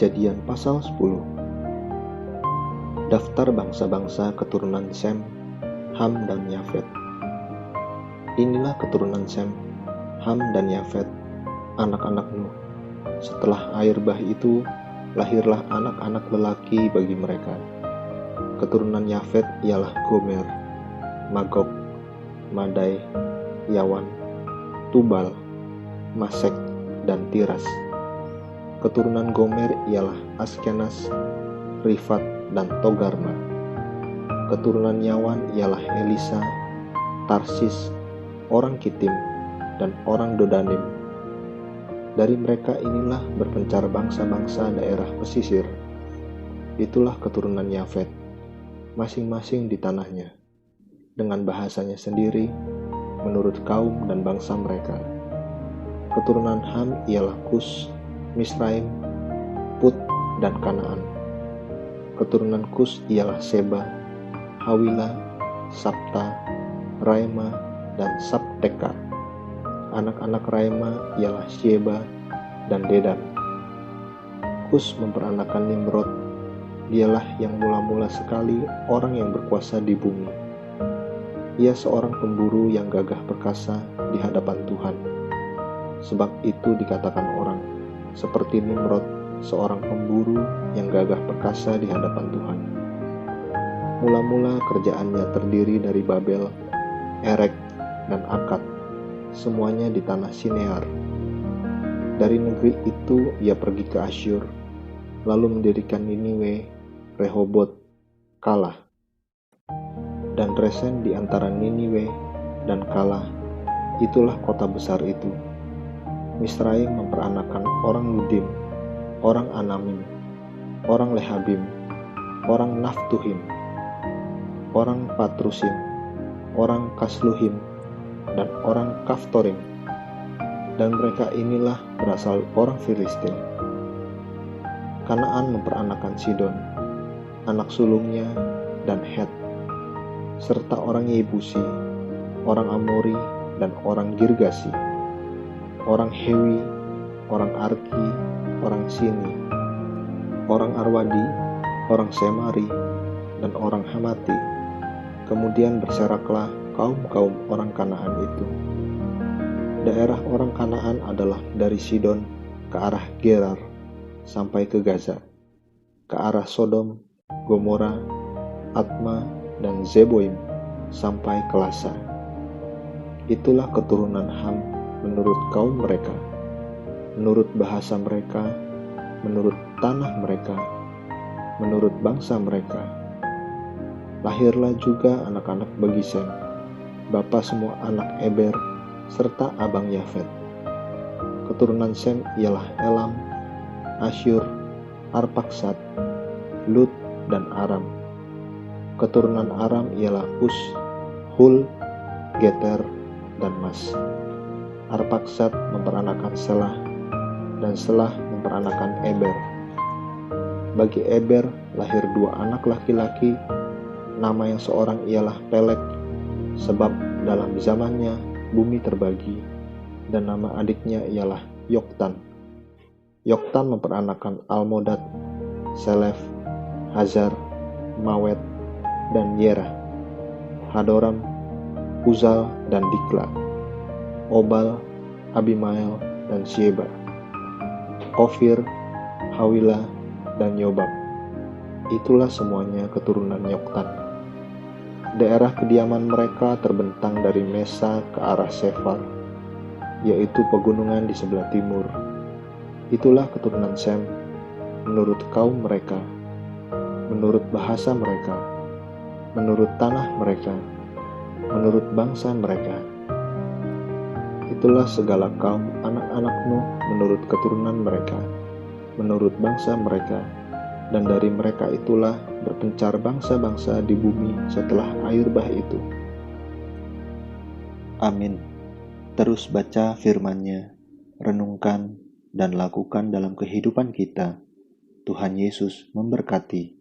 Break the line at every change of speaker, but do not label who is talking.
Kejadian pasal 10. Daftar bangsa-bangsa keturunan Sem, Ham, dan Yafet. Inilah keturunan Sem, Ham, dan Yafet, anak-anak Nuh. Setelah air bah itu, lahirlah anak-anak lelaki bagi mereka. Keturunan Yafet ialah Gomer, Magog, Madai, Yawan, Tubal, Masek, dan Tiras. Keturunan Gomer ialah Askenas, Rifat, dan Togarma. Keturunan Yawan ialah Elisa, Tarsis, orang Kitim, dan orang Dodanim. Dari mereka inilah berpencar bangsa-bangsa daerah pesisir. Itulah keturunan Yafet, masing-masing di tanahnya, dengan bahasanya sendiri, menurut kaum dan bangsa mereka. Keturunan Ham ialah Kus, Misraim, Put, dan Kanaan. Keturunan Kus ialah Seba, Hawila, Sabta, Raima, dan Sabteka. Anak-anak Raima ialah Sheba dan Dedan. Kus memperanakan Nimrod. Dialah yang mula-mula sekali orang yang berkuasa di bumi. Ia seorang pemburu yang gagah perkasa di hadapan Tuhan. Sebab itu dikatakan orang, seperti Nimrod, seorang pemburu yang gagah perkasa di hadapan Tuhan. Mula-mula kerjaannya terdiri dari Babel, Erek, dan Akad, semuanya di tanah Sinear. Dari negeri itu ia pergi ke Asyur, lalu mendirikan Niniwe, Rehobot, Kalah, dan Resen di antara Niniwe dan Kalah. Itulah kota besar itu. Misraim memperanakan orang Ludim, orang Anamim, orang Lehabim, orang Naftuhim, orang Patrusim, orang Kasluhim, dan orang Kaftorim. Dan mereka inilah berasal orang Filistin. Kanaan memperanakan Sidon, anak sulungnya, dan Het, serta orang Yebusi, orang Amori, dan orang Girgasi, orang Hewi, orang Arki, orang Sini, orang Arwadi, orang Semari, dan orang Hamati. Kemudian berseraklah kaum-kaum orang Kanaan itu. Daerah orang Kanaan adalah dari Sidon ke arah Gerar sampai ke Gaza, ke arah Sodom, Gomora, Atma, dan Zeboim sampai ke Lasa. Itulah keturunan Ham menurut kaum mereka, menurut bahasa mereka, menurut tanah mereka, menurut bangsa mereka. Lahirlah juga anak-anak bagi Sem, bapa semua anak Eber, serta abang Yafet. Keturunan Sem ialah Elam, Asyur, Arpaksad, Lut, dan Aram. Keturunan Aram ialah Us, Hul, Geter, dan Mas. Arpaksad memperanakan Selah, dan Selah memperanakan Eber. Bagi Eber lahir dua anak laki-laki. Nama yang seorang ialah Pelek, sebab dalam zamannya bumi terbagi, dan nama adiknya ialah Yoktan. Yoktan memperanakan Almodad, Selef, Hazar, Mawet, dan Yerah, Hadoram, Uzal, dan Dikla, Obal, Abimael, dan Sheba, Ofir, Hawila, dan Yobab. Itulah semuanya keturunan Yoktan. Daerah kediaman mereka terbentang dari Mesa ke arah Sefar, yaitu pegunungan di sebelah timur. Itulah keturunan Sem, menurut kaum mereka, menurut bahasa mereka, menurut tanah mereka, menurut bangsa mereka. Itulah segala kaum anak-anak Nuh menurut keturunan mereka, menurut bangsa mereka, dan dari mereka itulah berpencar bangsa-bangsa di bumi setelah air bah itu. Amin. Terus baca firman-Nya, renungkan, dan lakukan dalam kehidupan kita. Tuhan Yesus memberkati.